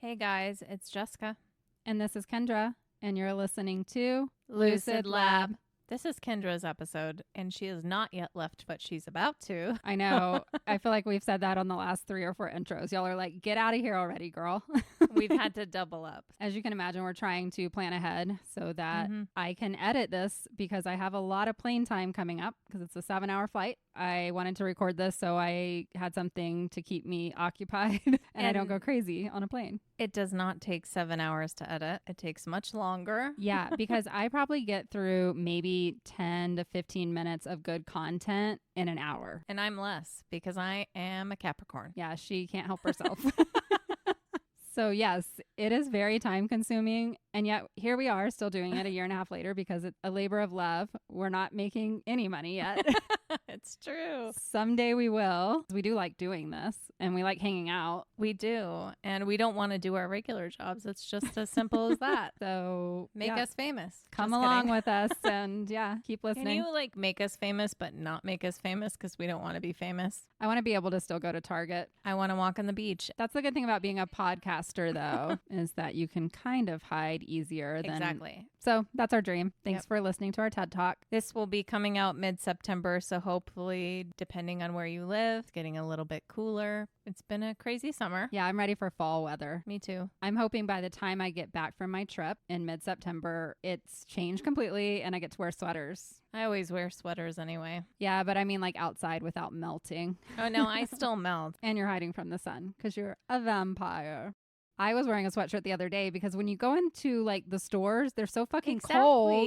Hey guys, it's Jessica. And this is Kendra, and you're listening to Lucid Lab. This is Kendra's episode, and she has not yet left, but she's about to. I know. I feel like we've said that on the last 3 or 4 intros. Y'all are like, get out of here already, girl. We've had to double up. As you can imagine, we're trying to plan ahead so that I can edit this because I have a lot of plane time coming up because it's a 7-hour flight. I wanted to record this so I had something to keep me occupied and I don't go crazy on a plane. It does not take 7 hours to edit. It takes much longer. Yeah, because I probably get through maybe 10 to 15 minutes of good content in an hour. And I'm less because I am a Capricorn. Yeah, she can't help herself. So yes, it is very time consuming. And yet here we are still doing it a year and a half later because it's a labor of love. We're not making any money yet. It's true. Someday we will. We do like doing this and we like hanging out. We do. And we don't want to do our regular jobs. It's just as simple as that. So make us famous. Come along with us and keep listening. Can you make us famous but not make us famous because we don't want to be famous? I want to be able to still go to Target. I want to walk on the beach. That's the good thing about being a podcaster though, is that you can kind of hide easier than... Exactly. So that's our dream. Thanks for listening to our TED Talk. This will be coming out mid-September, so hopefully, depending on where you live, it's getting a little bit cooler. It's been a crazy summer. Yeah, I'm ready for fall weather. Me too. I'm hoping by the time I get back from my trip in mid-September, it's changed completely and I get to wear sweaters. I always wear sweaters anyway. Yeah, but I mean like outside without melting. Oh, no, I still melt. And you're hiding from the sun because you're a vampire. I was wearing a sweatshirt the other day because when you go into like the stores, they're so fucking cold,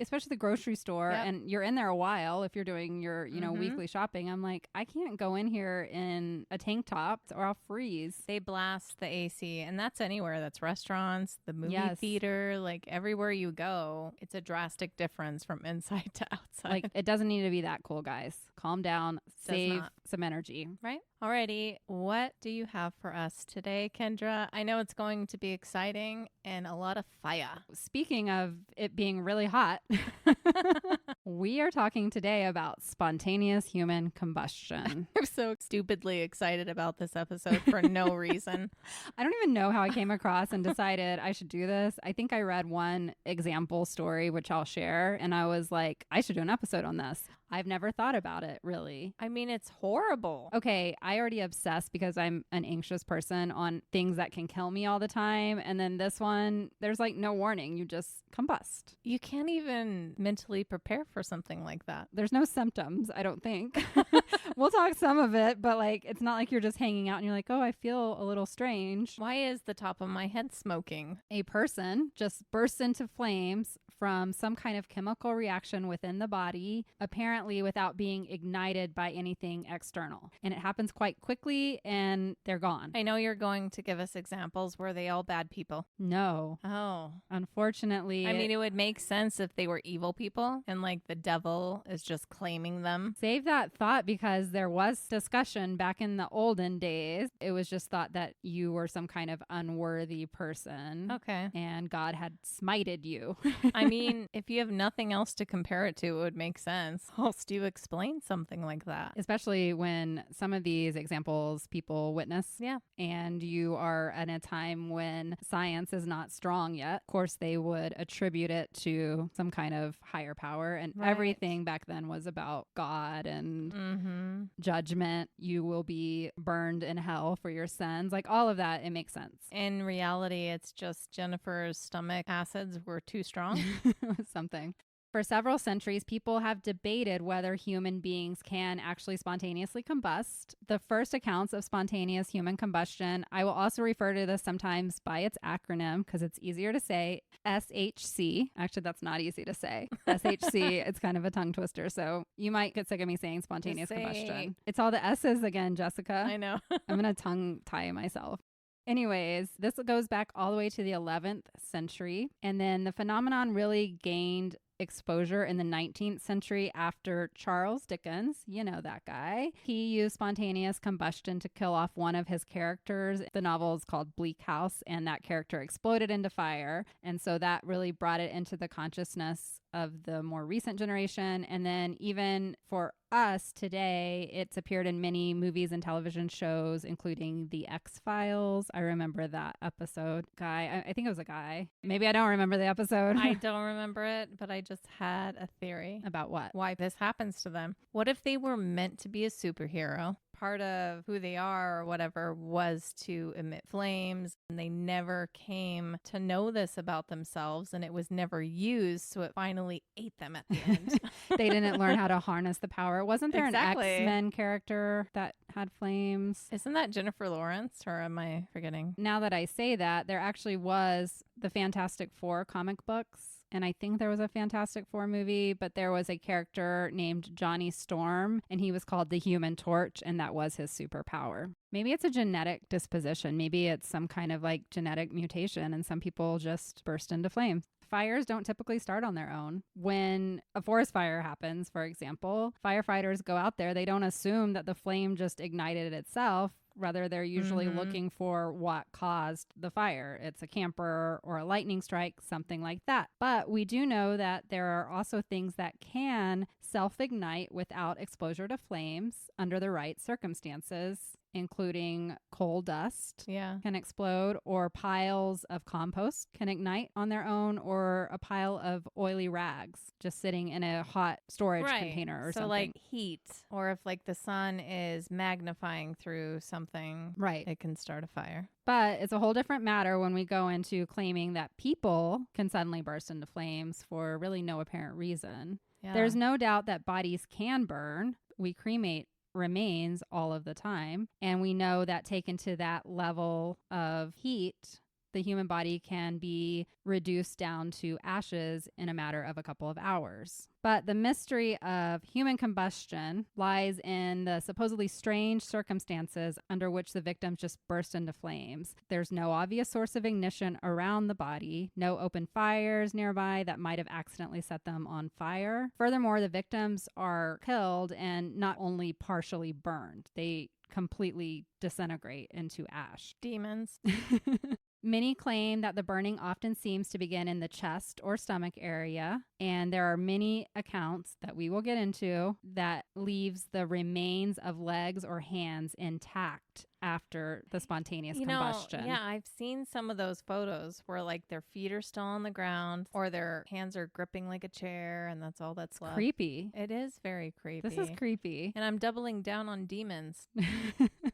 especially the grocery store. Yep. And you're in there a while if you're doing your, weekly shopping. I'm like, I can't go in here in a tank top or I'll freeze. They blast the AC and that's anywhere. That's restaurants, the movie theater, like everywhere you go. It's a drastic difference from inside to outside. Like it doesn't need to be that cool, guys. Calm down, save some energy. Right? Alrighty, what do you have for us today, Kendra? I know it's going to be exciting and a lot of fire. Speaking of it being really hot, we are talking today about spontaneous human combustion. I'm so stupidly excited about this episode for no reason. I don't even know how I came across and decided I should do this. I think I read one example story, which I'll share, and I was like, I should do an episode on this. I've never thought about it, really. I mean, it's horrible. Okay, I already obsess because I'm an anxious person on things that can kill me all the time. And then this one, there's like no warning. You just combust. You can't even mentally prepare for something like that. There's no symptoms, I don't think. We'll talk some of it, but like it's not like you're just hanging out and you're like, oh, I feel a little strange. Why is the top of my head smoking? A person just bursts into flames from some kind of chemical reaction within the body, apparently without being ignited by anything external. And it happens quite quickly and they're gone. I know you're going to give us examples. Were they all bad people? No. Oh. Unfortunately. I mean, it would make sense if they were evil people and like the devil is just claiming them. Save that thought because there was discussion back in the olden days. It was just thought that you were some kind of unworthy person. Okay. And God had smited you. I mean, if you have nothing else to compare it to, it would make sense. How else do you explain something like that? Especially when some of these examples people witness. Yeah. And you are at a time when science is not strong yet. Of course, they would attribute it to some kind of higher power. And everything back then was about God and judgment. You will be burned in hell for your sins. Like all of that, it makes sense. In reality, it's just Jennifer's stomach acids were too strong. Something. For several centuries, people have debated whether human beings can actually spontaneously combust. The first accounts of spontaneous human combustion, I will also refer to this sometimes by its acronym because it's easier to say, SHC. Actually, that's not easy to say. SHC, it's kind of a tongue twister, so you might get sick of me saying spontaneous combustion. It's all the S's again, Jessica. I know. I'm going to tongue tie myself. Anyways, this goes back all the way to the 11th century. And then the phenomenon really gained exposure in the 19th century after Charles Dickens, you know that guy. He used spontaneous combustion to kill off one of his characters. The novel is called Bleak House, and that character exploded into fire. And so that really brought it into the consciousness of the more recent generation. And then even for us today, it's appeared in many movies and television shows, including The X-Files. I remember that episode. I think it was a guy. Maybe I don't remember the episode. I don't remember it, but I just had a theory. About what? Why this happens to them. What if they were meant to be a superhero? Part of who they are or whatever was to emit flames, and they never came to know this about themselves, and it was never used, so it finally ate them at the end. They didn't learn how to harness the power. Wasn't there Exactly. an X-Men character that had flames? Isn't that Jennifer Lawrence, or am I forgetting? Now that I say that, there actually was the Fantastic Four comic books. And I think there was a Fantastic Four movie, but there was a character named Johnny Storm, and he was called the Human Torch, and that was his superpower. Maybe it's a genetic disposition. Maybe it's some kind of like genetic mutation, and some people just burst into flames. Fires don't typically start on their own. When a forest fire happens, for example, firefighters go out there. They don't assume that the flame just ignited itself. Rather, they're usually looking for what caused the fire. It's a camper or a lightning strike, something like that. But we do know that there are also things that can self-ignite without exposure to flames under the right circumstances, including coal dust can explode, or piles of compost can ignite on their own, or a pile of oily rags just sitting in a hot storage container or something. So like heat, or if like the sun is magnifying through something, it can start a fire. But it's a whole different matter when we go into claiming that people can suddenly burst into flames for really no apparent reason. Yeah. There's no doubt that bodies can burn. We cremate remains all of the time. And we know that taken to that level of heat, the human body can be reduced down to ashes in a matter of a couple of hours. But the mystery of human combustion lies in the supposedly strange circumstances under which the victims just burst into flames. There's no obvious source of ignition around the body, no open fires nearby that might have accidentally set them on fire. Furthermore, the victims are killed and not only partially burned, they completely disintegrate into ash. Demons. Many claim that the burning often seems to begin in the chest or stomach area, and there are many accounts that we will get into that leaves the remains of legs or hands intact after the spontaneous combustion. Yeah, I've seen some of those photos where like their feet are still on the ground or their hands are gripping like a chair, and that's all that's left. Creepy. It is very creepy. This is creepy. And I'm doubling down on demons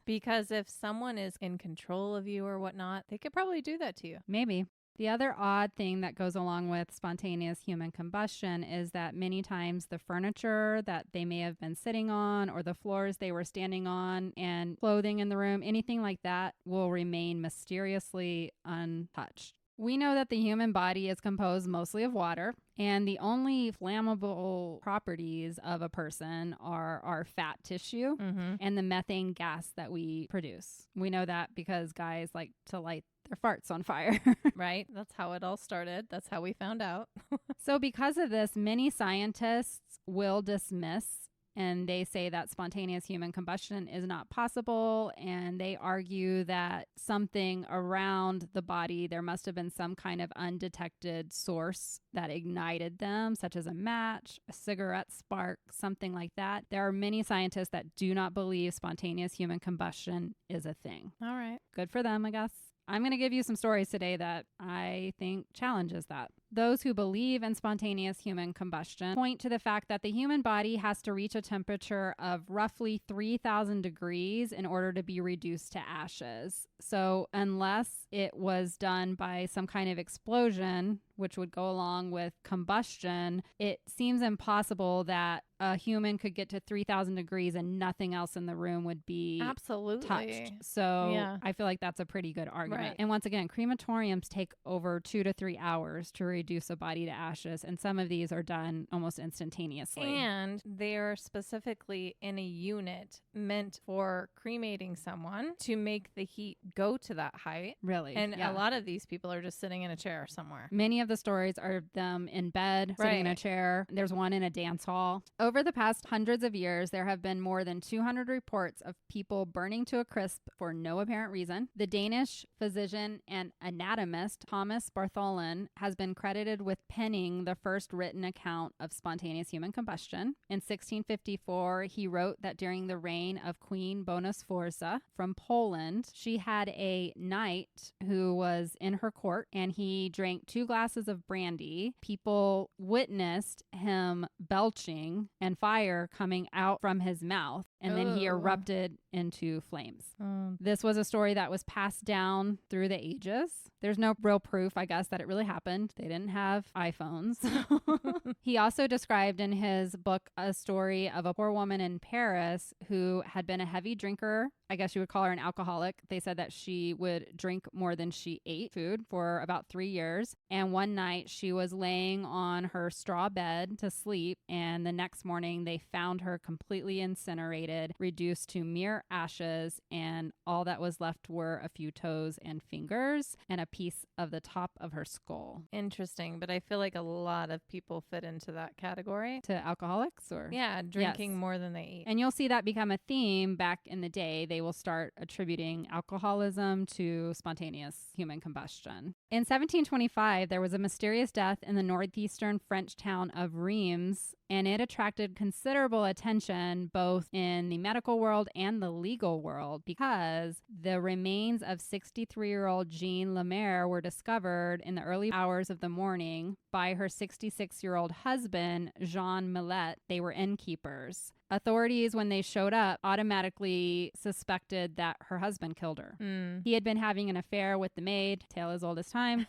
because if someone is in control of you or whatnot, they could probably do that to you. Maybe. The other odd thing that goes along with spontaneous human combustion is that many times the furniture that they may have been sitting on, or the floors they were standing on, and clothing in the room, anything like that will remain mysteriously untouched. We know that the human body is composed mostly of water, and the only flammable properties of a person are our fat tissue and the methane gas that we produce. We know that because guys like to light their farts on fire. Right? That's how it all started. That's how we found out. So because of this, many scientists will dismiss, and they say that spontaneous human combustion is not possible, and they argue that something around the body, there must have been some kind of undetected source that ignited them, such as a match, a cigarette spark, something like that. There are many scientists that do not believe spontaneous human combustion is a thing. All right. Good for them, I guess. I'm going to give you some stories today that I think challenges that. Those who believe in spontaneous human combustion point to the fact that the human body has to reach a temperature of roughly 3,000 degrees in order to be reduced to ashes. So unless it was done by some kind of explosion, which would go along with combustion, it seems impossible that a human could get to 3,000 degrees and nothing else in the room would be touched. So I feel like that's a pretty good argument. Right. And once again, crematoriums take over 2 to 3 hours to reduce a body to ashes, and some of these are done almost instantaneously. And they're specifically in a unit meant for cremating someone to make the heat go to that height. Really? And a lot of these people are just sitting in a chair somewhere. Many of the stories are them in bed, sitting in a chair. There's one in a dance hall. Over the past hundreds of years, there have been more than 200 reports of people burning to a crisp for no apparent reason. The Danish physician and anatomist Thomas Bartholin has been credited with penning the first written account of spontaneous human combustion. In 1654, he wrote that during the reign of Queen Bonasforza from Poland, she had a knight who was in her court and he drank 2 glasses of brandy. People witnessed him belching and fire coming out from his mouth, and then he erupted into flames. This was a story that was passed down through the ages. There's no real proof, I guess, that it really happened. They didn't have iPhones. He also described in his book a story of a poor woman in Paris who had been a heavy drinker. I guess you would call her an alcoholic. They said that she would drink more than she ate food for about 3 years. And one night she was laying on her straw bed to sleep. And the next morning they found her completely incinerated, reduced to mere ashes. And all that was left were a few toes and fingers and a piece of the top of her skull. Interesting. But I feel like a lot of people fit into that category. To alcoholics or? Yeah, drinking more than they eat. And you'll see that become a theme back in the day. They will start attributing alcoholism to spontaneous human combustion. In 1725, there was a mysterious death in the northeastern French town of Reims, and it attracted considerable attention both in the medical world and the legal world because the remains of 63-year-old Jean Lemaire were discovered in the early hours of the morning by her 66-year-old husband, Jean Millet. They were innkeepers. Authorities, when they showed up, automatically suspected that her husband killed her. He had been having an affair with the maid, tale as old as time,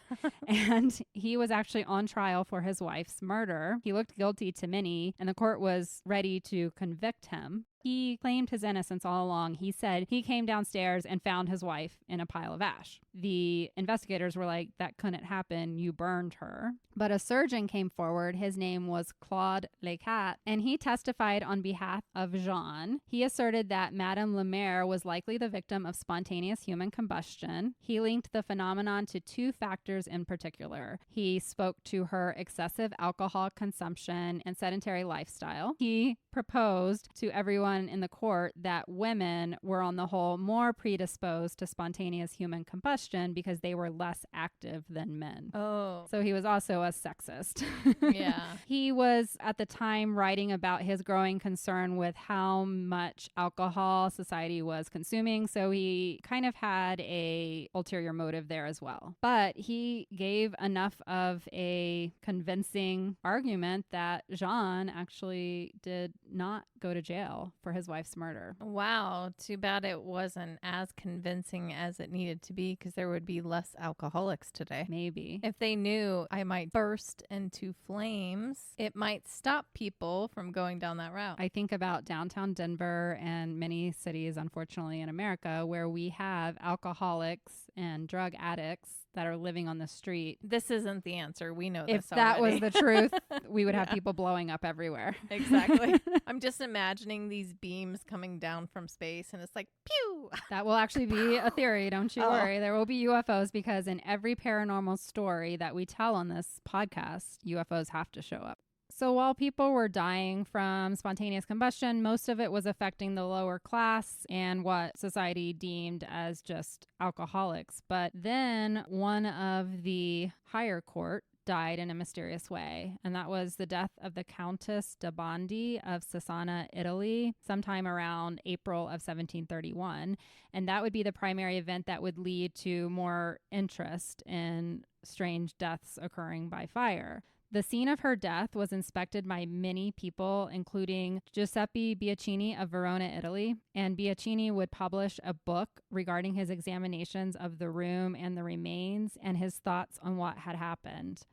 and he was actually on trial for his wife's murder. He looked guilty to many, and the court was ready to convict him. He claimed his innocence all along. He said he came downstairs and found his wife in a pile of ash. The investigators were like, that couldn't happen. You burned her. But a surgeon came forward. His name was Claude Lecat, and he testified on behalf of Jean. He asserted that Madame Lemaire was likely the victim of spontaneous human combustion. He linked the phenomenon to 2 factors in particular. He spoke to her excessive alcohol consumption and sedentary lifestyle. He proposed to everyone in the court that women were on the whole more predisposed to spontaneous human combustion because they were less active than men. Oh. So he was also a sexist. Yeah. He was at the time writing about his growing concern with how much alcohol society was consuming. So he kind of had a ulterior motive there as well. But he gave enough of a convincing argument that Jean actually did not go to jail for his wife's murder. Wow. Too bad it wasn't as convincing as it needed to be because there would be less alcoholics today. Maybe. If they knew I might burst into flames, it might stop people from going down that route. I think about downtown Denver and many cities, unfortunately, in America, where we have alcoholics and drug addicts that are living on the street. This isn't the answer. We know this If that already. was the truth, we would have people blowing up everywhere. Exactly. I'm just imagining these beams coming down from space and it's like, pew! That will actually be a theory. Don't you worry. There will be UFOs because in every paranormal story that we tell on this podcast, UFOs have to show up. So while people were dying from spontaneous combustion, most of it was affecting the lower class and what society deemed as just alcoholics. But then one of the higher court died in a mysterious way, and that was the death of the Countess de Bondi of Cesena, Italy, sometime around April of 1731. And that would be the primary event that would lead to more interest in strange deaths occurring by fire. The scene of her death was inspected by many people, including Giuseppe Biacchini of Verona, Italy. And Biacchini would publish a book regarding his examinations of the room and the remains and his thoughts on what had happened.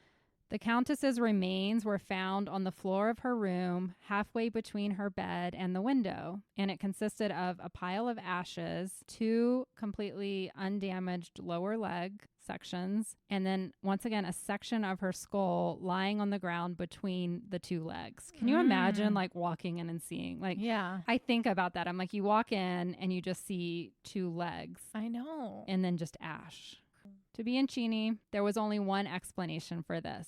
The Countess's remains were found on the floor of her room, halfway between her bed and the window, and it consisted of a pile of ashes, 2 completely undamaged lower leg sections, and then once again a section of her skull lying on the ground between the 2 legs. Can you imagine like walking in and seeing Yeah. I think about that. I'm like, you walk in and you just see 2 legs. I know. And then just ash. To Bianchini, there was only one explanation for this.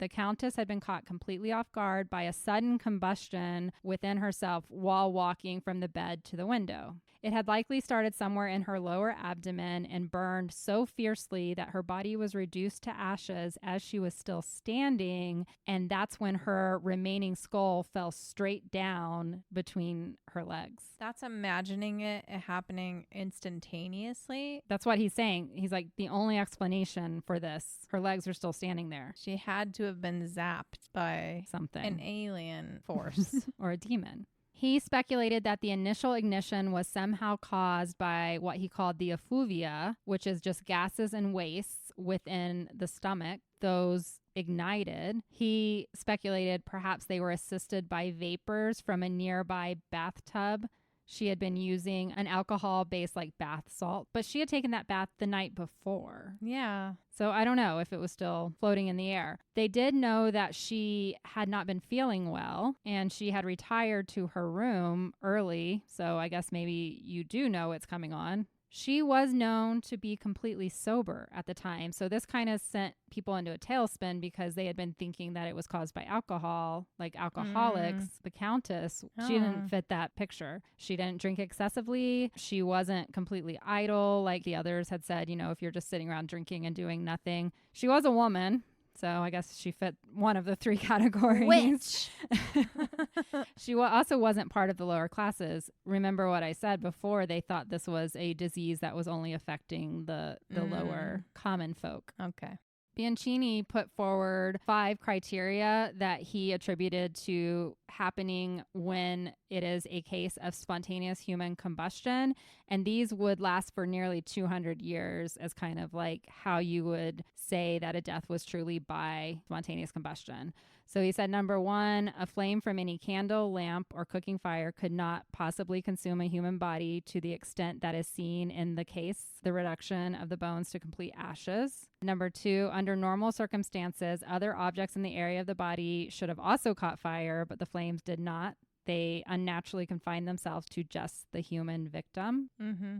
The Countess had been caught completely off guard by a sudden combustion within herself while walking from the bed to the window. It had likely started somewhere in her lower abdomen and burned so fiercely that her body was reduced to ashes as she was still standing, and that's when her remaining skull fell straight down between her legs. That's imagining it happening instantaneously. That's what he's saying. He's like, the only explanation for this, her legs are still standing there. She had to have been zapped by Something. an alien force. Or a demon. He speculated that the initial ignition was somehow caused by what he called the effluvia, which is just gases and wastes within the stomach. Those ignited. He speculated perhaps they were assisted by vapors from a nearby bathtub. She had been using an alcohol-based like bath salt, but she had taken that bath the night before. Yeah. So I don't know if it was still floating in the air. They did know that she had not been feeling well and she had retired to her room early. So I guess maybe you do know it's coming on. She was known to be completely sober at the time. So this kind of sent people into a tailspin because they had been thinking that it was caused by alcohol, like alcoholics. The Countess, she didn't fit that picture. She didn't drink excessively. She wasn't completely idle like the others had said, you know, if you're just sitting around drinking and doing nothing. She was a woman. So I guess she fit one of the three categories. Which? She also wasn't part of the lower classes. Remember what I said before, they thought this was a disease that was only affecting the lower common folk. Okay. Bianchini put forward 5 criteria that he attributed to happening when it is a case of spontaneous human combustion. And these would last for nearly 200 years as kind of like how you would say that a death was truly by spontaneous combustion. So he said, number 1, a flame from any candle, lamp, or cooking fire could not possibly consume a human body to the extent that is seen in the case, the reduction of the bones to complete ashes. Number 2, under normal circumstances, other objects in the area of the body should have also caught fire, but the flames did not. They unnaturally confined themselves to just the human victim.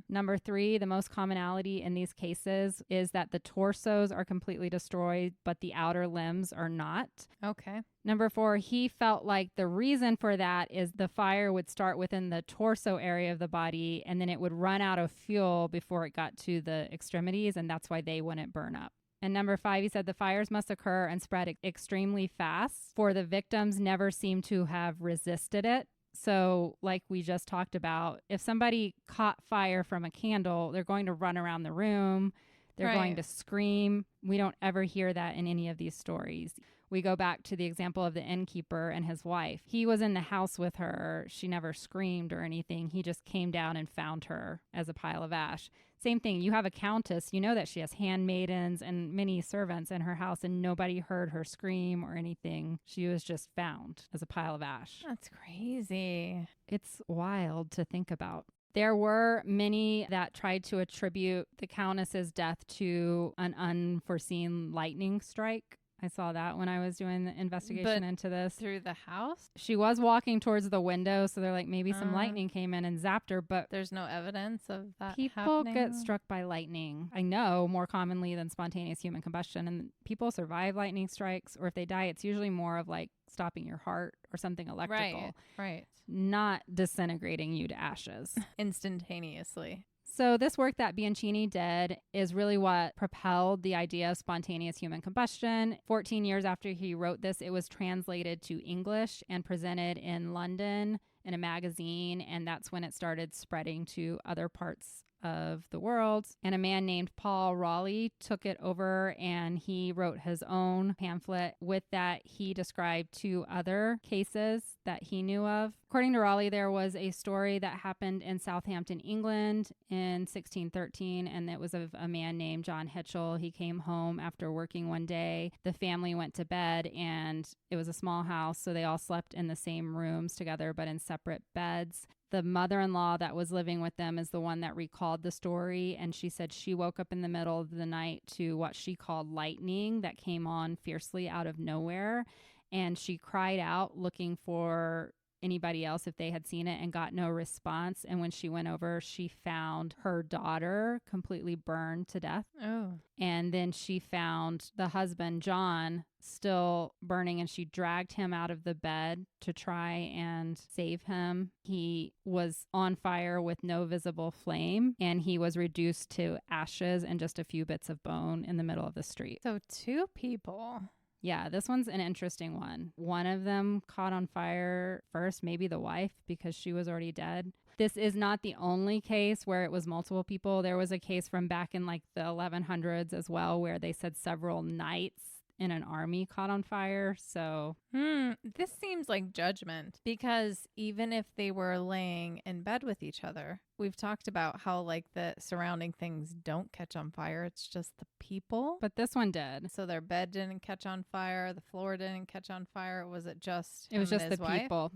Number 3, the most commonality in these cases is that the torsos are completely destroyed, but the outer limbs are not. Okay. Number 4, he felt like the reason for that is the fire would start within the torso area of the body, and then it would run out of fuel before it got to the extremities, and that's why they wouldn't burn up. And number 5, he said the fires must occur and spread extremely fast, for the victims never seem to have resisted it. So like we just talked about, if somebody caught fire from a candle, they're going to run around the room. They're going to scream. We don't ever hear that in any of these stories. We go back to the example of the innkeeper and his wife. He was in the house with her. She never screamed or anything. He just came down and found her as a pile of ash. Same thing. You have a countess. You know that she has handmaidens and many servants in her house, and nobody heard her scream or anything. She was just found as a pile of ash. That's crazy. It's wild to think about. There were many that tried to attribute the countess's death to an unforeseen lightning strike. I saw that when I was doing the investigation into this. Through the house? She was walking towards the window, so they're like, maybe some lightning came in and zapped her, but there's no evidence of that people happening? get struck by lightning. I know more commonly than spontaneous human combustion, and people survive lightning strikes, or if they die, it's usually more of like stopping your heart or something electrical. Right. Not disintegrating you to ashes. Instantaneously. So this work that Bianchini did is really what propelled the idea of spontaneous human combustion. 14 years after he wrote this, it was translated to English and presented in London in a magazine, and that's when it started spreading to other parts of the world. And a man named Paul Raleigh took it over and he wrote his own pamphlet. With that, he described 2 other cases that he knew of. According to Raleigh, there was a story that happened in Southampton, England in 1613, and it was of a man named John Hitchell. He came home after working one day. The family went to bed, and it was a small house, so they all slept in the same rooms together, but in separate beds. The mother-in-law that was living with them is the one that recalled the story, and she said she woke up in the middle of the night to what she called lightning that came on fiercely out of nowhere, and she cried out looking for anybody else if they had seen it and got no response. And when she went over, she found her daughter completely burned to death. Oh. And then she found the husband, John, still burning, and she dragged him out of the bed to try and save him. He was on fire with no visible flame, and he was reduced to ashes and just a few bits of bone in the middle of the street. So 2 people. Yeah, this one's an interesting one. One of them caught on fire first, maybe the wife, because she was already dead. This is not the only case where it was multiple people. There was a case from back in like the 1100s as well, where they said several knights in an army caught on fire. So This seems like judgment, because even if they were laying in bed with each other, we've talked about how like the surrounding things don't catch on fire. It's just the people. but this one did. So their bed didn't catch on fire. The floor didn't catch on fire. Was it just It was him just and the his wife? people.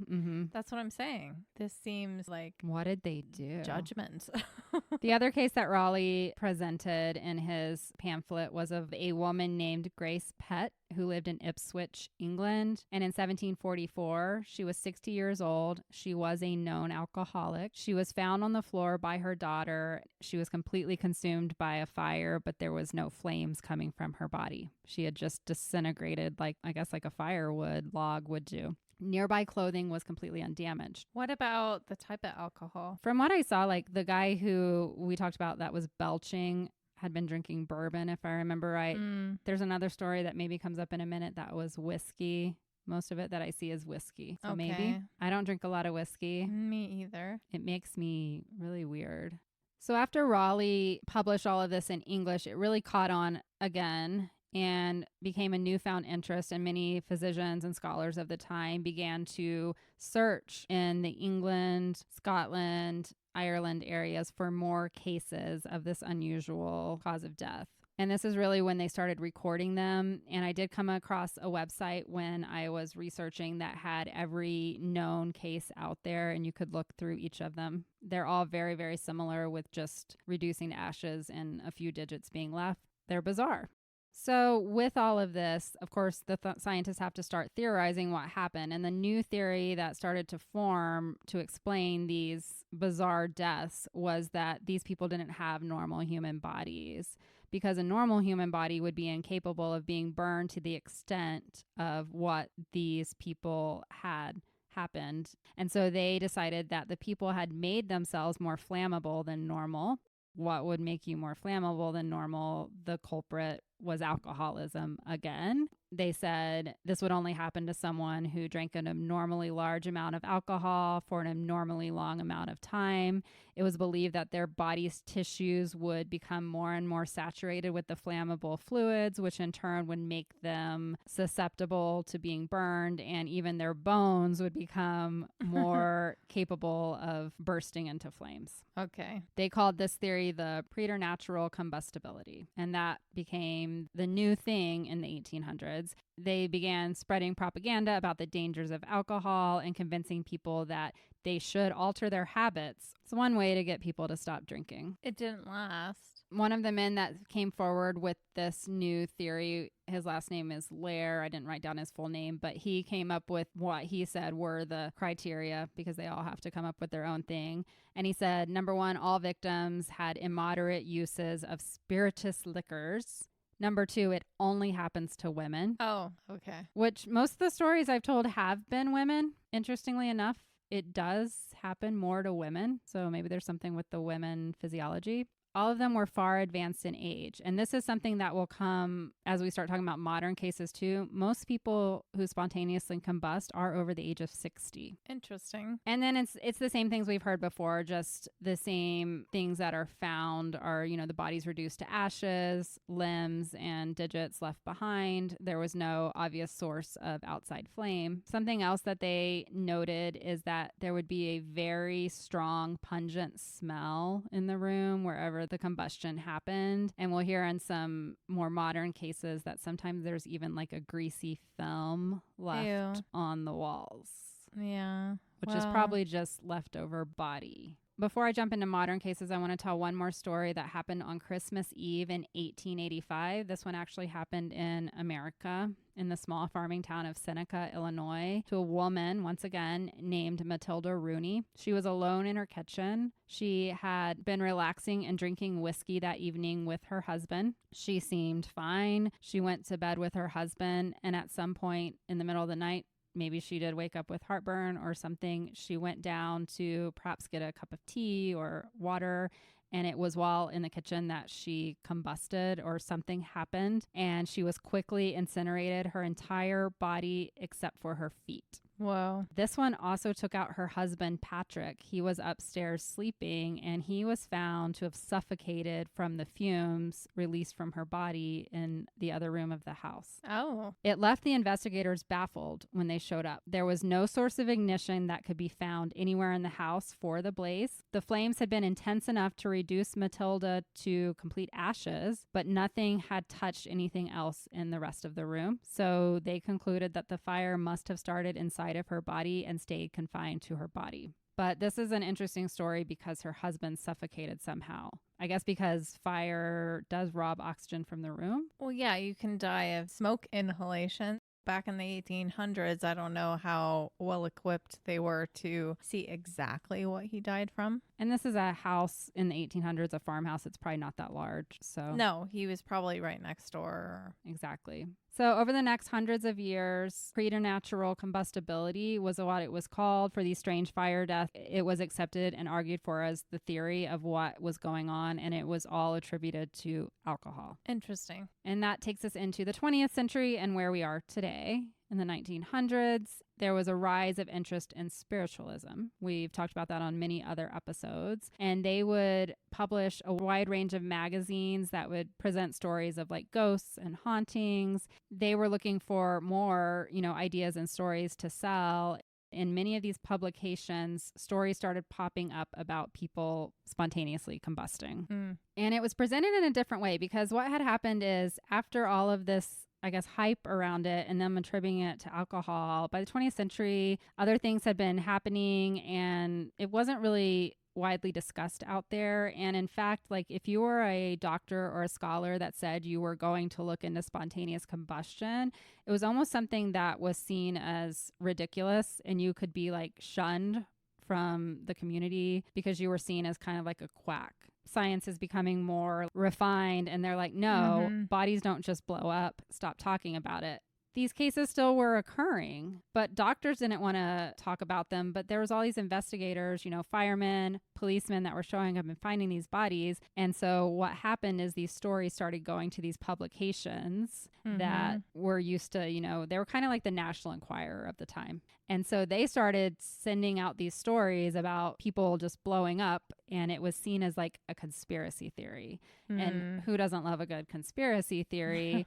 That's what I'm saying. This seems like What did they do? judgment. The other case that Raleigh presented in his pamphlet was of a woman named Grace Pett, who lived in Ipswich, England. And in 1744, she was 60 years old. She was a known alcoholic. She was found on the floor by her daughter. She was completely consumed by a fire, but there was no flames coming from her body. She had just disintegrated, like, I guess, like a firewood log would do. Nearby clothing was completely undamaged. What about the type of alcohol? From what I saw, like the guy who we talked about that was belching had been drinking bourbon, if I remember right. There's another story that maybe comes up in a minute that was whiskey. Most of it that I see is whiskey. So maybe. I don't drink a lot of whiskey. Me either. It makes me really weird. So after Raleigh published all of this in English, it really caught on again and became a newfound interest, and many physicians and scholars of the time began to search in the England, Scotland, Ireland areas for more cases of this unusual cause of death. And this is really when they started recording them. And I did come across a website when I was researching that had every known case out there, and you could look through each of them. They're all very, very similar, with just reducing to ashes and a few digits being left. They're bizarre. So with all of this, of course, the scientists have to start theorizing what happened. And the new theory that started to form to explain these bizarre deaths was that these people didn't have normal human bodies, because a normal human body would be incapable of being burned to the extent of what these people had happened. And so they decided that the people had made themselves more flammable than normal. What would make you more flammable than normal? The culprit was alcoholism again. They said this would only happen to someone who drank an abnormally large amount of alcohol for an abnormally long amount of time. It was believed that their body's tissues would become more and more saturated with the flammable fluids, which in turn would make them susceptible to being burned, and even their bones would become more capable of bursting into flames. Okay. They called this theory the preternatural combustibility, and that became the new thing in the 1800s. They began spreading propaganda about the dangers of alcohol and convincing people that they should alter their habits. It's one way to get people to stop drinking. It didn't last. One of the men that came forward with this new theory, his last name is Lair. I didn't write down his full name, but he came up with what he said were the criteria, because they all have to come up with their own thing. And he said, number one, all victims had immoderate uses of spirituous liquors. Number two, it only happens to women. Oh, okay. Which most of the stories I've told have been women. Interestingly enough, it does happen more to women. So maybe there's something with the women physiology. All of them were far advanced in age. And this is something that will come as we start talking about modern cases too. Most people who spontaneously combust are over the age of 60. Interesting. And then it's the same things we've heard before, just the same things that are found are, the body's reduced to ashes, limbs and digits left behind. There was no obvious source of outside flame. Something else that they noted is that there would be a very strong, pungent smell in the room wherever the combustion happened. And we'll hear in some more modern cases that sometimes there's even like a greasy film left on the walls. Yeah. Which is probably just leftover body. Before I jump into modern cases, I want to tell one more story that happened on Christmas Eve in 1885. This one actually happened in America, in the small farming town of Seneca, Illinois, to a woman, once again, named Matilda Rooney. She was alone in her kitchen. She had been relaxing and drinking whiskey that evening with her husband. She seemed fine. She went to bed with her husband, and at some point in the middle of the night, maybe she did wake up with heartburn or something. She went down to perhaps get a cup of tea or water, and it was while in the kitchen that she combusted or something happened, and she was quickly incinerated, her entire body except for her feet. Whoa. This one also took out her husband, Patrick. He was upstairs sleeping, and he was found to have suffocated from the fumes released from her body in the other room of the house. Oh. It left the investigators baffled when they showed up. There was no source of ignition that could be found anywhere in the house for the blaze. The flames had been intense enough to reduce Matilda to complete ashes, but nothing had touched anything else in the rest of the room. So they concluded that the fire must have started inside of her body and stayed confined to her body. But this is an interesting story because her husband suffocated somehow. I guess because fire does rob oxygen from the room. Well, yeah, you can die of smoke inhalation. Back in the 1800s, I don't know how well equipped they were to see exactly what he died from. And this is a house in the 1800s, a farmhouse. It's probably not that large. So No, he was probably right next door. Exactly. So over the next hundreds of years, preternatural combustibility was what it was called for these strange fire deaths. It was accepted and argued for as the theory of what was going on, and it was all attributed to alcohol. Interesting. And that takes us into the 20th century and where we are today. In the 1900s, there was a rise of interest in spiritualism. We've talked about that on many other episodes. And they would publish a wide range of magazines that would present stories of like ghosts and hauntings. They were looking for more, ideas and stories to sell. In many of these publications, stories started popping up about people spontaneously combusting. And it was presented in a different way because what had happened is after all of this, I guess, hype around it and them attributing it to alcohol, by the 20th century, other things had been happening and it wasn't really widely discussed out there. And in fact, like if you were a doctor or a scholar that said you were going to look into spontaneous combustion, it was almost something that was seen as ridiculous and you could be like shunned from the community because you were seen as kind of like a quack. Science is becoming more refined and they're like, no, bodies don't just blow up. Stop talking about it. These cases still were occurring, but doctors didn't want to talk about them. But there was all these investigators, firemen, policemen that were showing up and finding these bodies. And so what happened is these stories started going to these publications that were used to, they were kind of like the National Enquirer of the time. And so they started sending out these stories about people just blowing up, and it was seen as like a conspiracy theory. And who doesn't love a good conspiracy theory?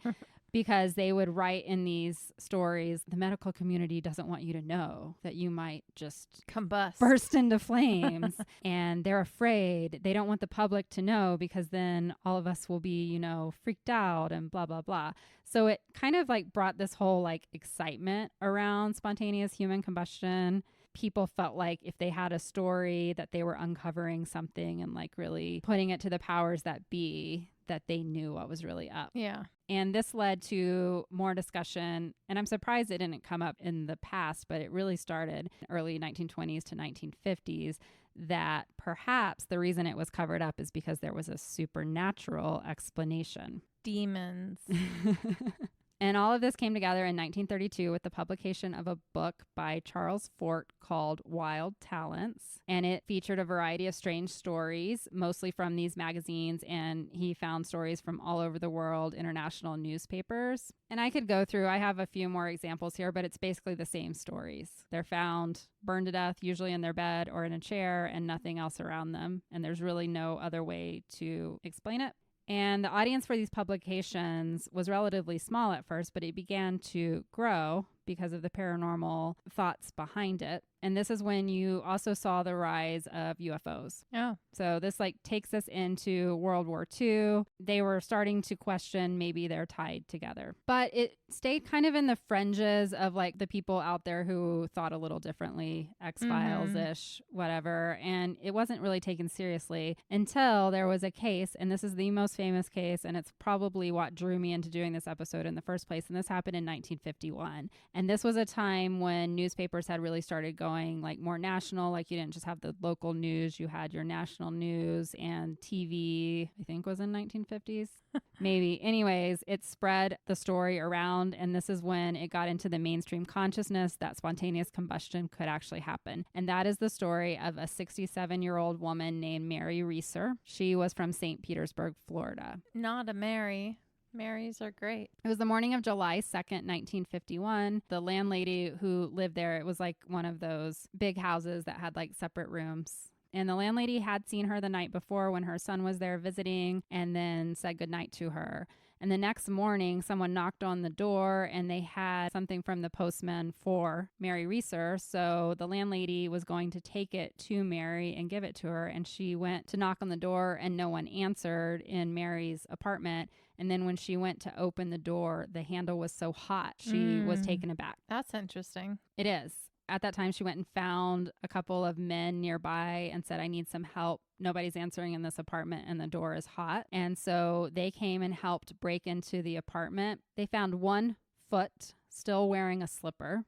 Because they would write in these stories, the medical community doesn't want you to know that you might just combust, burst into flames. And they're afraid. They don't want the public to know because then all of us will be, freaked out and blah, blah, blah. So it kind of like brought this whole like excitement around spontaneous human combustion. People felt like if they had a story that they were uncovering something and like really putting it to the powers that be, that they knew what was really up. Yeah. And this led to more discussion. And I'm surprised it didn't come up in the past, but it really started early 1920s to 1950s that perhaps the reason it was covered up is because there was a supernatural explanation. Demons. And all of this came together in 1932 with the publication of a book by Charles Fort called Wild Talents. And it featured a variety of strange stories, mostly from these magazines. And he found stories from all over the world, international newspapers. And I could go through, I have a few more examples here, but it's basically the same stories. They're found burned to death, usually in their bed or in a chair, and nothing else around them. And there's really no other way to explain it. And the audience for these publications was relatively small at first, but it began to grow because of the paranormal thoughts behind it. And this is when you also saw the rise of UFOs. Oh. So this like takes us into World War II. They were starting to question maybe they're tied together. But it stayed kind of in the fringes of like the people out there who thought a little differently, X-Files-ish, whatever. And it wasn't really taken seriously until there was a case, and this is the most famous case, and it's probably what drew me into doing this episode in the first place. And this happened in 1951. And this was a time when newspapers had really started going like more national. Like you didn't just have the local news, you had your national news, and TV, I think was in 1950s. Maybe. Anyways, it spread the story around, and this is when it got into the mainstream consciousness that spontaneous combustion could actually happen. And that is the story of a 67-year-old woman named Mary Reeser. She was from St. Petersburg, Florida. Not a Mary. Marys are great. It was the morning of July 2nd, 1951. The landlady who lived there, it was like one of those big houses that had like separate rooms. And the landlady had seen her the night before when her son was there visiting, and then said goodnight to her. And the next morning, someone knocked on the door and they had something from the postman for Mary Reeser. So the landlady was going to take it to Mary and give it to her. And she went to knock on the door and no one answered in Mary's apartment. And then when she went to open the door, the handle was so hot, she was taken aback. That's interesting. It is. At that time, she went and found a couple of men nearby and said, I need some help. Nobody's answering in this apartment and the door is hot. And so they came and helped break into the apartment. They found one foot still wearing a slipper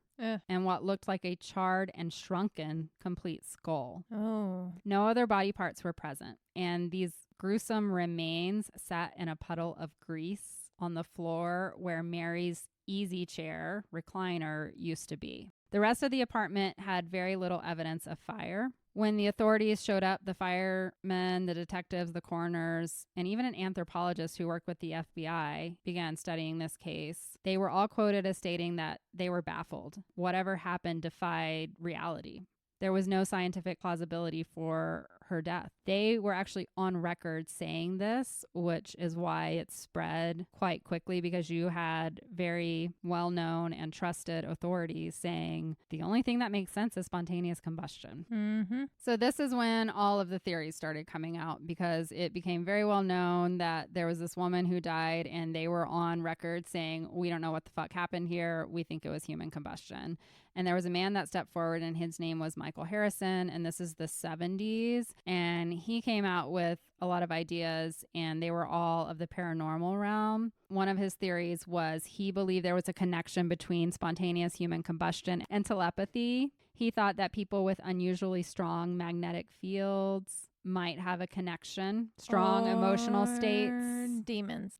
and what looked like a charred and shrunken complete skull. Oh. No other body parts were present. And these gruesome remains sat in a puddle of grease on the floor where Mary's easy chair recliner used to be. The rest of the apartment had very little evidence of fire. When the authorities showed up, the firemen, the detectives, the coroners, and even an anthropologist who worked with the FBI began studying this case. They were all quoted as stating that they were baffled. Whatever happened defied reality. There was no scientific plausibility for her death. They were actually on record saying this, which is why it spread quite quickly, because you had very well-known and trusted authorities saying the only thing that makes sense is spontaneous combustion. Mm-hmm. So this is when all of the theories started coming out, because it became very well known that there was this woman who died and they were on record saying, we don't know what the fuck happened here. We think it was human combustion. And there was a man that stepped forward and his name was Michael Harrison. And this is the 70s. And he came out with a lot of ideas and they were all of the paranormal realm. One of his theories was he believed there was a connection between spontaneous human combustion and telepathy. He thought that people with unusually strong magnetic fields might have a connection, strong emotional states. Demons.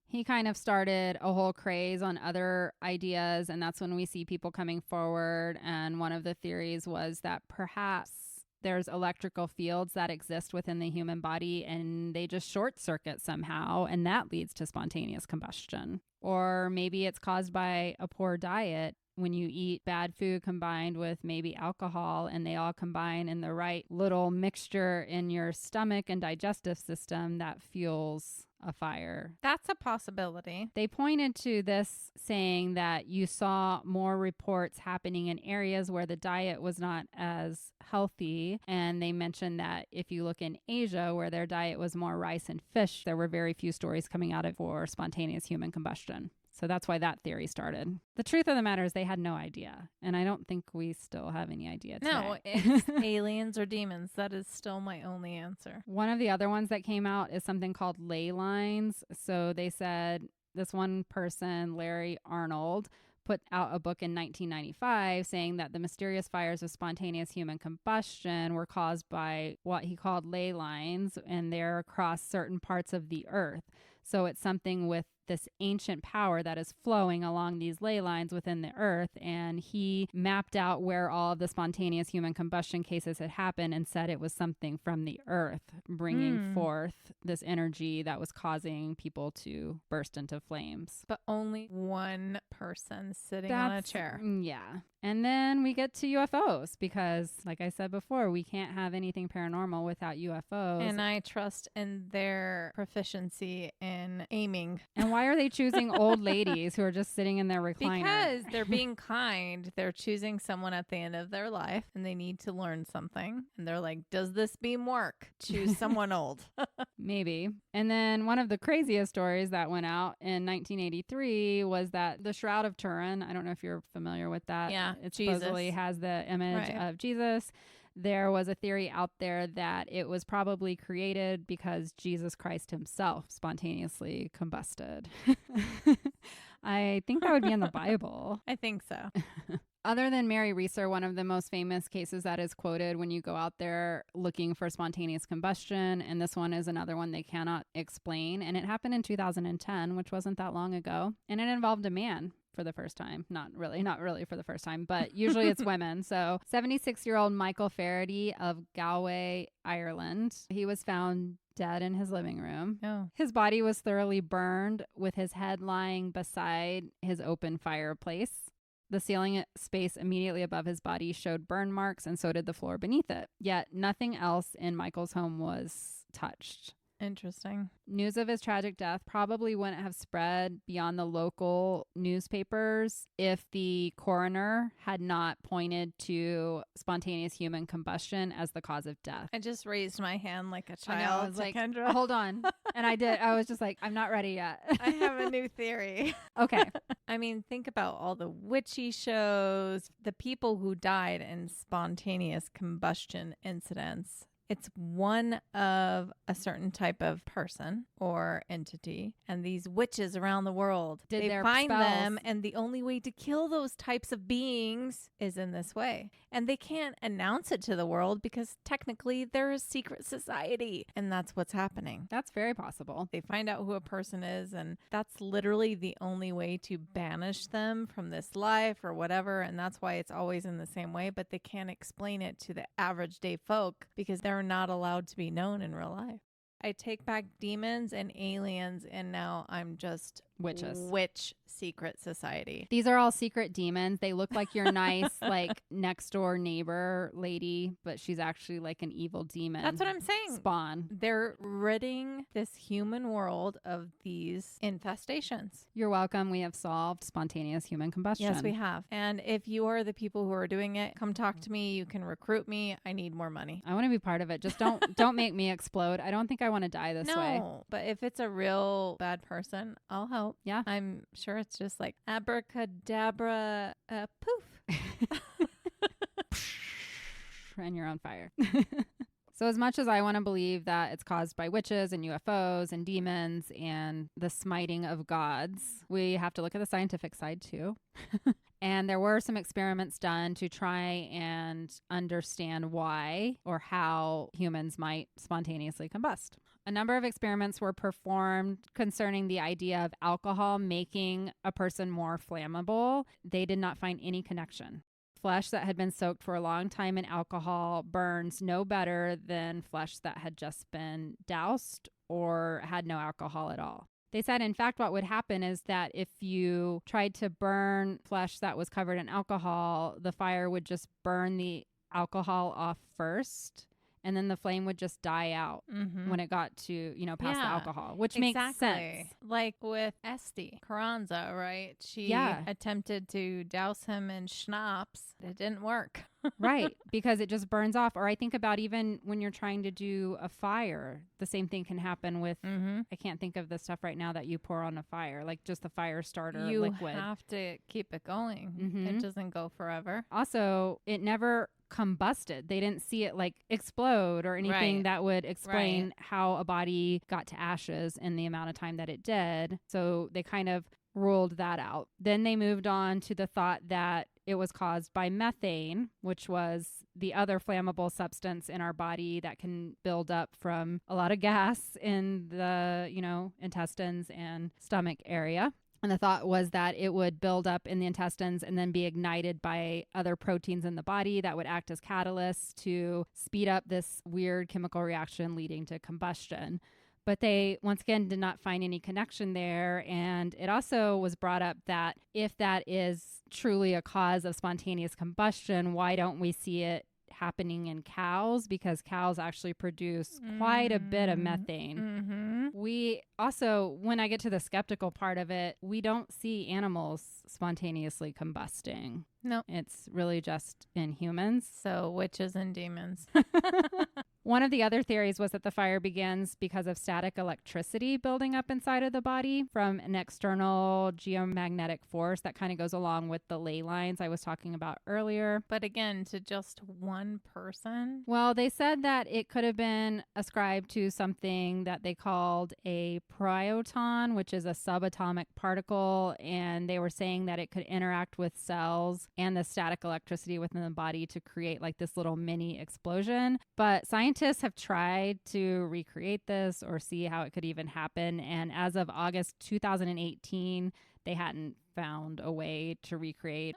He kind of started a whole craze on other ideas, and that's when we see people coming forward. And one of the theories was that perhaps there's electrical fields that exist within the human body and they just short circuit somehow, and that leads to spontaneous combustion. Or maybe it's caused by a poor diet. When you eat bad food combined with maybe alcohol and they all combine in the right little mixture in your stomach and digestive system, that fuels a fire. That's a possibility. They pointed to this saying that you saw more reports happening in areas where the diet was not as healthy. And they mentioned that if you look in Asia, where their diet was more rice and fish, there were very few stories coming out of for spontaneous human combustion. So that's why that theory started. The truth of the matter is they had no idea. And I don't think we still have any idea today. No, it's aliens or demons. That is still my only answer. One of the other ones that came out is something called ley lines. So they said this one person, Larry Arnold, put out a book in 1995 saying that the mysterious fires of spontaneous human combustion were caused by what he called ley lines, and they're across certain parts of the earth. So it's something with this ancient power that is flowing along these ley lines within the earth. And he mapped out where all of the spontaneous human combustion cases had happened and said it was something from the earth bringing forth this energy that was causing people to burst into flames. But only one person sitting on a chair. Yeah. And then we get to UFOs because, like I said before, we can't have anything paranormal without UFOs. And I trust in their proficiency in aiming. And why are they choosing old ladies who are just sitting in their recliner? Because they're being kind. They're choosing someone at the end of their life and they need to learn something. And they're like, does this beam work? Choose someone old. Maybe. And then one of the craziest stories that went out in 1983 was that the Shroud of Turin, I don't know if you're familiar with that. Yeah, it Jesus. supposedly has the image of Jesus. There was a theory out there that it was probably created because Jesus Christ himself spontaneously combusted. I think that would be in the Bible. I think so. Other than Mary Reeser, one of the most famous cases that is quoted when you go out there looking for spontaneous combustion, and this one is another one they cannot explain, and it happened in 2010, which wasn't that long ago, and it involved a man for the first time. Not really for the first time, but usually it's women. So 76-year-old Michael Faraday of Galway, Ireland, he was found dead in his living room. Oh. His body was thoroughly burned with his head lying beside his open fireplace. The ceiling space immediately above his body showed burn marks, and so did the floor beneath it. Yet nothing else in Michael's home was touched. Interesting. News of his tragic death probably wouldn't have spread beyond the local newspapers if the coroner had not pointed to spontaneous human combustion as the cause of death. I just raised my hand like a I know, child. I was like, Kendra. hold on. And I did. I was just like, I'm not ready yet. I have a new theory. Okay. I mean, think about all the witchy shows, the people who died in spontaneous combustion incidents. It's one of a certain type of person or entity. And these witches around the world, they find them. And the only way to kill those types of beings is in this way. And they can't announce it to the world because technically they're a secret society. And that's what's happening. That's very possible. They find out who a person is. And that's literally the only way to banish them from this life or whatever. And that's why it's always in the same way. But they can't explain it to the average day folk because they're not allowed to be known in real life. I take back demons and aliens, and now I'm just witches. Witch secret society. These are all secret demons. They look like your nice, like, next door neighbor lady, but she's actually like an evil demon. That's what I'm saying. Spawn. They're ridding this human world of these infestations. You're welcome. We have solved spontaneous human combustion. Yes, we have. And if you are the people who are doing it, come talk to me. You can recruit me. I need more money. I want to be part of it. Just don't make me explode. I don't think I want to die this way. No, but if it's a real bad person, I'll help. Yeah. I'm sure it's just like abracadabra, poof. And you're on fire. So as much as I want to believe that it's caused by witches and UFOs and demons and the smiting of gods, we have to look at the scientific side too. And there were some experiments done to try and understand why or how humans might spontaneously combust. A number of experiments were performed concerning the idea of alcohol making a person more flammable. They did not find any connection. Flesh that had been soaked for a long time in alcohol burns no better than flesh that had just been doused or had no alcohol at all. They said, in fact, what would happen is that if you tried to burn flesh that was covered in alcohol, the fire would just burn the alcohol off first. And then the flame would just die out when it got to, past the alcohol, which makes sense. Like with Esti Carranza, right? She attempted to douse him in schnapps. It didn't work. Right, because it just burns off. Or I think about even when you're trying to do a fire, the same thing can happen with, I can't think of the stuff right now that you pour on a fire, like just the fire starter liquid. You have to keep it going. It doesn't go forever. Also, it never combusted. They didn't see it like explode or anything that would explain how a body got to ashes in the amount of time that it did. So they kind of ruled that out. Then they moved on to the thought that it was caused by methane, which was the other flammable substance in our body that can build up from a lot of gas in the, intestines and stomach area. And the thought was that it would build up in the intestines and then be ignited by other proteins in the body that would act as catalysts to speed up this weird chemical reaction leading to combustion. But they, once again, did not find any connection there. And it also was brought up that if that is truly a cause of spontaneous combustion, why don't we see it happening in cows? Because cows actually produce quite a bit of methane. We also, when I get to the skeptical part of it, we don't see animals spontaneously combusting. No. It's really just in humans. So witches and demons. One of the other theories was that the fire begins because of static electricity building up inside of the body from an external geomagnetic force that kind of goes along with the ley lines I was talking about earlier. But again, to just one person? Well, they said that it could have been ascribed to something that they called a proton, which is a subatomic particle, and they were saying that it could interact with cells and the static electricity within the body to create like this little mini explosion. But scientists have tried to recreate this or see how it could even happen. And as of August 2018, they hadn't found a way to recreate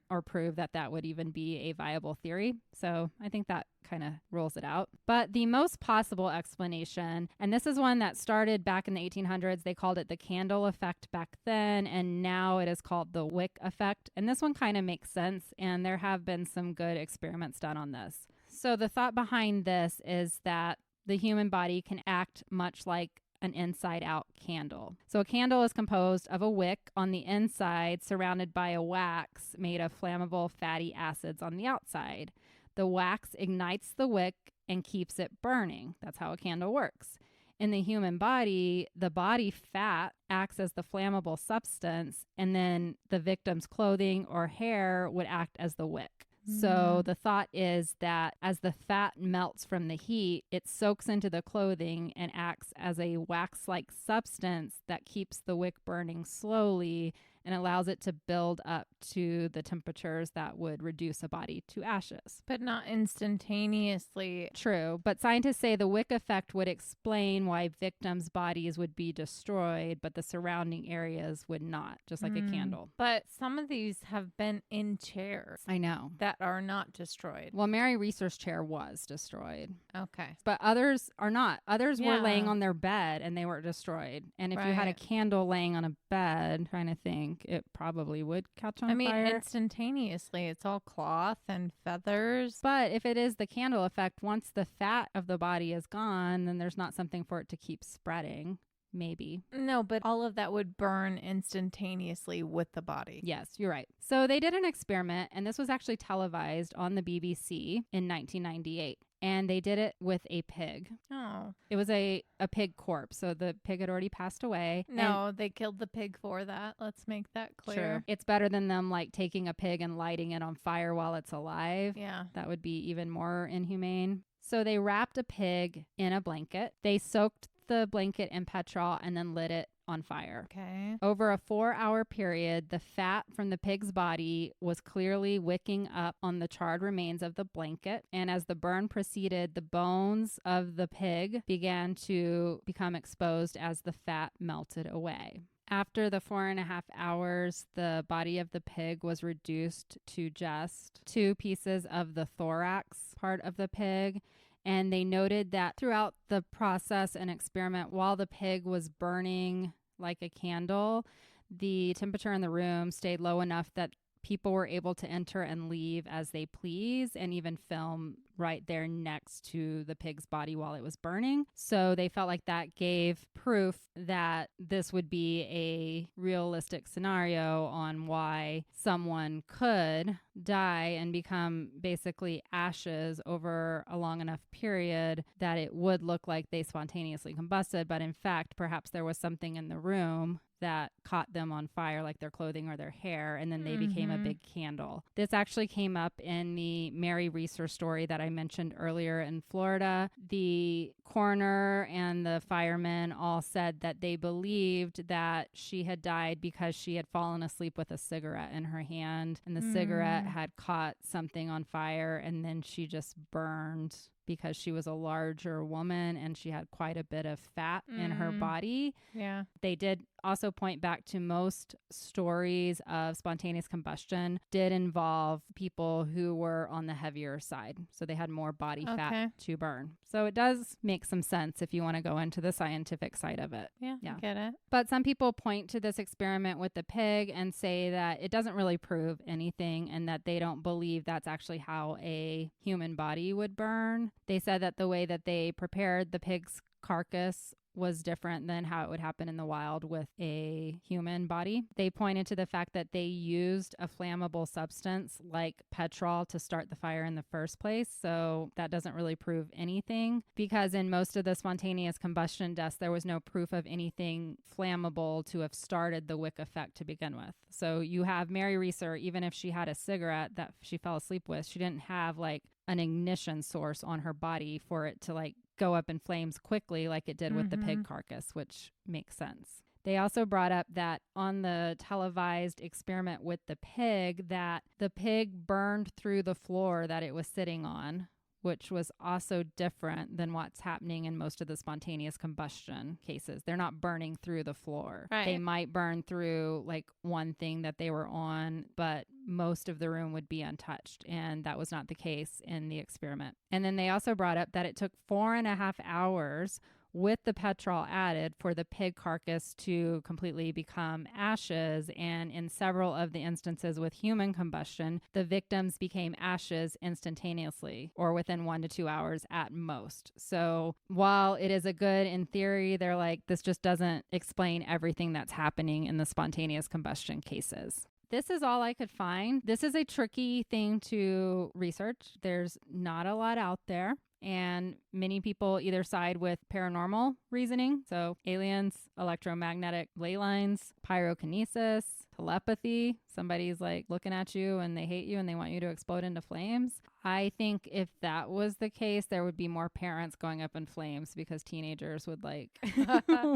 or prove that that would even be a viable theory. So I think that kind of rules it out. But the most possible explanation, and this is one that started back in the 1800s, they called it the candle effect back then, and now it is called the wick effect. And this one kind of makes sense, and there have been some good experiments done on this. So the thought behind this is that the human body can act much like an inside-out candle. So a candle is composed of a wick on the inside surrounded by a wax made of flammable fatty acids on the outside. The wax ignites the wick and keeps it burning. That's how a candle works. In the human body, the body fat acts as the flammable substance, and then the victim's clothing or hair would act as the wick. So the thought is that as the fat melts from the heat, it soaks into the clothing and acts as a wax-like substance that keeps the wick burning slowly and allows it to build up to the temperatures that would reduce a body to ashes. But not instantaneously. True, but scientists say the wick effect would explain why victims' bodies would be destroyed, but the surrounding areas would not, just like a candle. But some of these have been in chairs. I know. That are not destroyed. Well, Mary Reeser's chair was destroyed. Okay. But others are not. Others were laying on their bed and they were destroyed. And if you had a candle laying on a bed, trying to think, it probably would catch on fire. I mean, instantaneously. It's all cloth and feathers. But if it is the candle effect, once the fat of the body is gone, then there's not something for it to keep spreading. Maybe. No, but all of that would burn instantaneously with the body. Yes, you're right. So they did an experiment, and this was actually televised on the BBC in 1998. And they did it with a pig. Oh. It was a pig corpse. So the pig had already passed away. No, they killed the pig for that. Let's make that clear. True. It's better than them like taking a pig and lighting it on fire while it's alive. Yeah. That would be even more inhumane. So they wrapped a pig in a blanket. They soaked the blanket in petrol and then lit it on fire. Okay. Over a 4-hour period, the fat from the pig's body was clearly wicking up on the charred remains of the blanket. And as the burn proceeded, the bones of the pig began to become exposed as the fat melted away. After the 4.5 hours, the body of the pig was reduced to just 2 pieces of the thorax part of the pig. And they noted that throughout the process and experiment, while the pig was burning like a candle, the temperature in the room stayed low enough that people were able to enter and leave as they please and even film right there next to the pig's body while it was burning. So they felt like that gave proof that this would be a realistic scenario on why someone could die and become basically ashes over a long enough period that it would look like they spontaneously combusted. But in fact, perhaps there was something in the room that caught them on fire, like their clothing or their hair, and then they became a big candle. This actually came up in the Mary Reeser story that I mentioned earlier in Florida. The coroner and the firemen all said that they believed that she had died because she had fallen asleep with a cigarette in her hand, and the cigarette had caught something on fire, and then she just burned because she was a larger woman and she had quite a bit of fat in her body. Yeah. They did also point back to most stories of spontaneous combustion did involve people who were on the heavier side. So they had more body fat to burn. So it does make some sense if you want to go into the scientific side of it. Yeah, I get it. But some people point to this experiment with the pig and say that it doesn't really prove anything and that they don't believe that's actually how a human body would burn. They said that the way that they prepared the pig's carcass was different than how it would happen in the wild with a human body. They pointed to the fact that they used a flammable substance like petrol to start the fire in the first place. So that doesn't really prove anything because in most of the spontaneous combustion deaths, there was no proof of anything flammable to have started the wick effect to begin with. So you have Mary Reeser, even if she had a cigarette that she fell asleep with, she didn't have like an ignition source on her body for it to like go up in flames quickly like it did with the pig carcass, which makes sense. They also brought up that on the televised experiment with the pig, that the pig burned through the floor that it was sitting on, which was also different than what's happening in most of the spontaneous combustion cases. They're not burning through the floor. Right. They might burn through like one thing that they were on, but most of the room would be untouched. And that was not the case in the experiment. And then they also brought up that it took 4.5 hours with the petrol added for the pig carcass to completely become ashes. And in several of the instances with human combustion, the victims became ashes instantaneously or within 1 to 2 hours at most. So while it is a good in theory, they're like, this just doesn't explain everything that's happening in the spontaneous combustion cases. This is all I could find. This is a tricky thing to research. There's not a lot out there. And many people either side with paranormal reasoning, so aliens, electromagnetic ley lines, pyrokinesis, telepathy. Somebody's like looking at you and they hate you and they want you to explode into flames. I think if that was the case, there would be more parents going up in flames because teenagers would like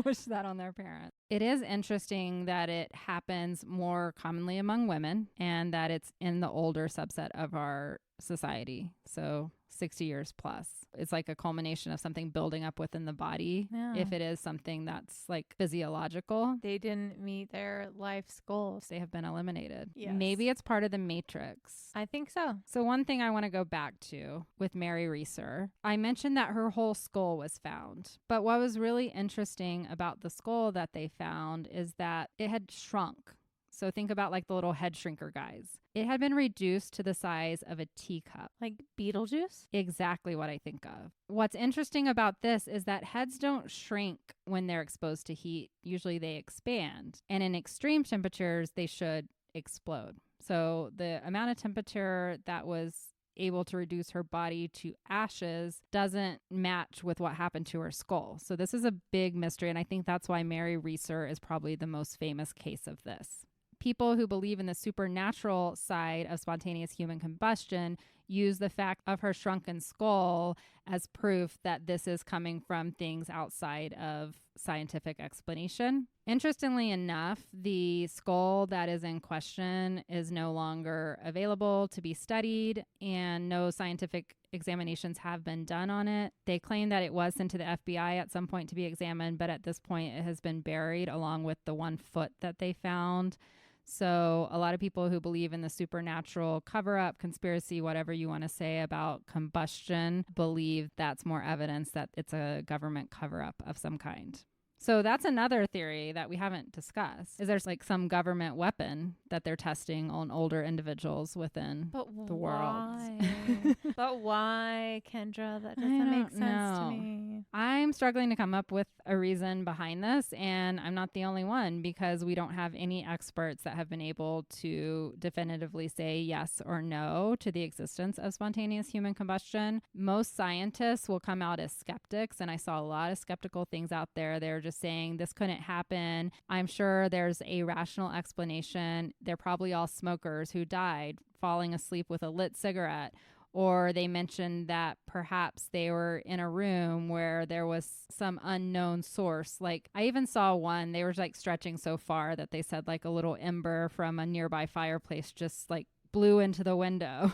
wish that on their parents. It is interesting that it happens more commonly among women and that it's in the older subset of our society. So 60 years plus. It's like a culmination of something building up within the body. Yeah. If it is something that's like physiological, They didn't meet their life's goals. they have been eliminated. Yes. Maybe it's part of the matrix. I think so. So one thing I want to go back to with Mary Reeser, I mentioned that her whole skull was found. But what was really interesting about the skull that they found is that it had shrunk. So think about like the little head shrinker guys. It had been reduced to the size of a teacup. Like Beetlejuice? Exactly what I think of. What's interesting about this is that heads don't shrink when they're exposed to heat. Usually they expand. And in extreme temperatures, they should explode. So the amount of temperature that was able to reduce her body to ashes doesn't match with what happened to her skull. So this is a big mystery. And I think that's why Mary Reeser is probably the most famous case of this. People who believe in the supernatural side of spontaneous human combustion use the fact of her shrunken skull as proof that this is coming from things outside of scientific explanation. Interestingly enough, the skull that is in question is no longer available to be studied, and no scientific examinations have been done on it. They claim that it was sent to the FBI at some point to be examined, but at this point it has been buried along with the 1 foot that they found. So a lot of people who believe in the supernatural cover-up, conspiracy, whatever you want to say about combustion, believe that's more evidence that it's a government cover-up of some kind. So that's another theory that we haven't discussed. Is there's like some government weapon that they're testing on older individuals within the world. But why, Kendra? That doesn't make sense to me. I'm struggling to come up with a reason behind this, and I'm not the only one because we don't have any experts that have been able to definitively say yes or no to the existence of spontaneous human combustion. Most scientists will come out as skeptics, and I saw a lot of skeptical things out there. They're just saying this couldn't happen. I'm sure there's a rational explanation. They're probably all smokers who died falling asleep with a lit cigarette. Or they mentioned that perhaps they were in a room where there was some unknown source. Like I even saw one, they were like stretching so far that they said like a little ember from a nearby fireplace just like blew into the window.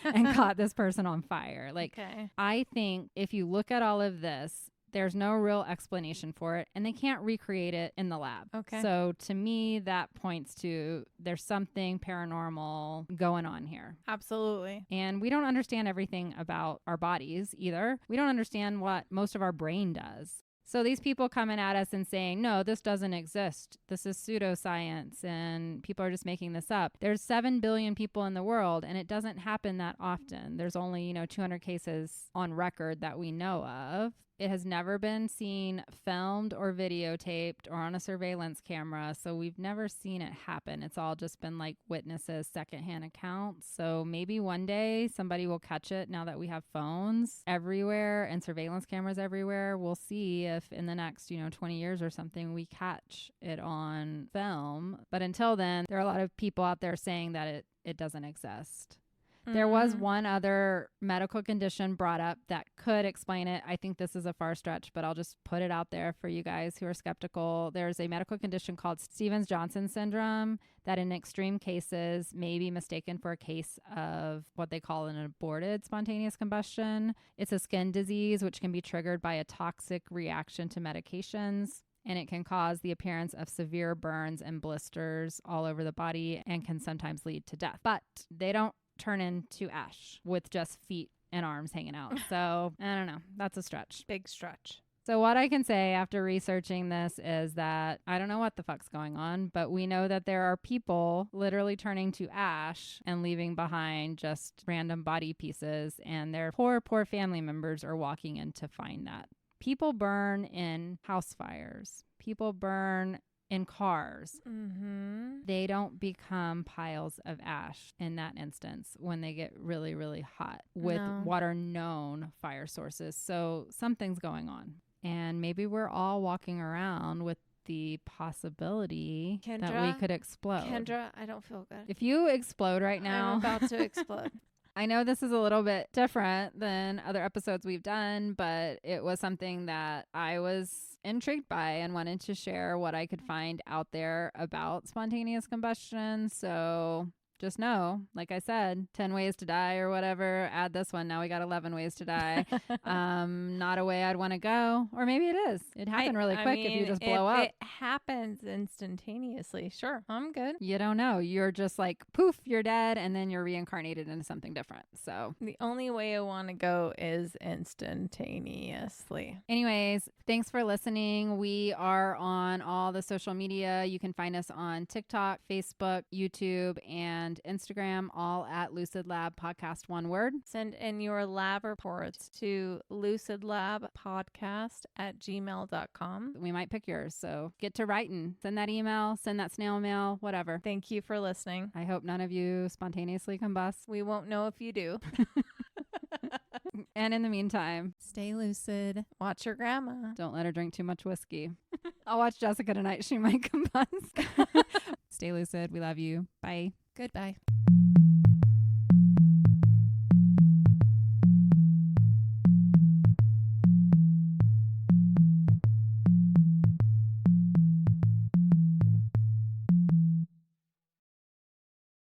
and caught this person on fire. Like, Okay. I think if you look at all of this, there's no real explanation for it, and they can't recreate it in the lab. Okay. So to me, that points to there's something paranormal going on here. Absolutely. And we don't understand everything about our bodies either. We don't understand what most of our brain does. So these people coming at us and saying, no, this doesn't exist. This is pseudoscience and people are just making this up. There's 7 billion people in the world and it doesn't happen that often. There's only, 200 cases on record that we know of. It has never been seen filmed or videotaped or on a surveillance camera. So we've never seen it happen. It's all just been like witnesses, secondhand accounts. So maybe one day somebody will catch it now that we have phones everywhere and surveillance cameras everywhere. We'll see if in the next, 20 years or something, we catch it on film. But until then, there are a lot of people out there saying that it doesn't exist. There was one other medical condition brought up that could explain it. I think this is a far stretch, but I'll just put it out there for you guys who are skeptical. There's a medical condition called Stevens-Johnson syndrome that in extreme cases may be mistaken for a case of what they call an aborted spontaneous combustion. It's a skin disease which can be triggered by a toxic reaction to medications. And it can cause the appearance of severe burns and blisters all over the body and can sometimes lead to death. But they don't turn into ash with just feet and arms hanging out. So I don't know. That's a stretch. Big stretch. So what I can say after researching this is that I don't know what the fuck's going on, but we know that there are people literally turning to ash and leaving behind just random body pieces, and their poor family members are walking in to find that. People burn in house fires. People burn in cars. They don't become piles of ash in that instance when they get really, really hot with what are known fire sources. So something's going on. And maybe we're all walking around with the possibility that we could explode. Kendra, I don't feel good. If you explode right now, I'm about to explode. I know this is a little bit different than other episodes we've done, but it was something that I was intrigued by and wanted to share what I could find out there about spontaneous combustion. So just know, like I said, 10 ways to die or whatever. Add this one. Now we got 11 ways to die. Not a way I'd want to go. Or maybe it is. It happened really quick if you just blow up. It happens instantaneously. Sure, I'm good. You don't know. You're just like, poof, you're dead. And then you're reincarnated into something different. So the only way I want to go is instantaneously. Anyways, thanks for listening. We are on all the social media. You can find us on TikTok, Facebook, YouTube, and Instagram, all at Lucid Lab Podcast, one word. Send in your lab reports to lucidlabpodcast@gmail.com. We might pick yours, so get to writing. Send that email, send that snail mail, whatever. Thank you for listening. I hope none of you spontaneously combust. We won't know if you do. And in the meantime, stay lucid. Watch your grandma. Don't let her drink too much whiskey. I'll watch Jessica tonight. She might combust. Stay lucid. We love you. Bye. Goodbye.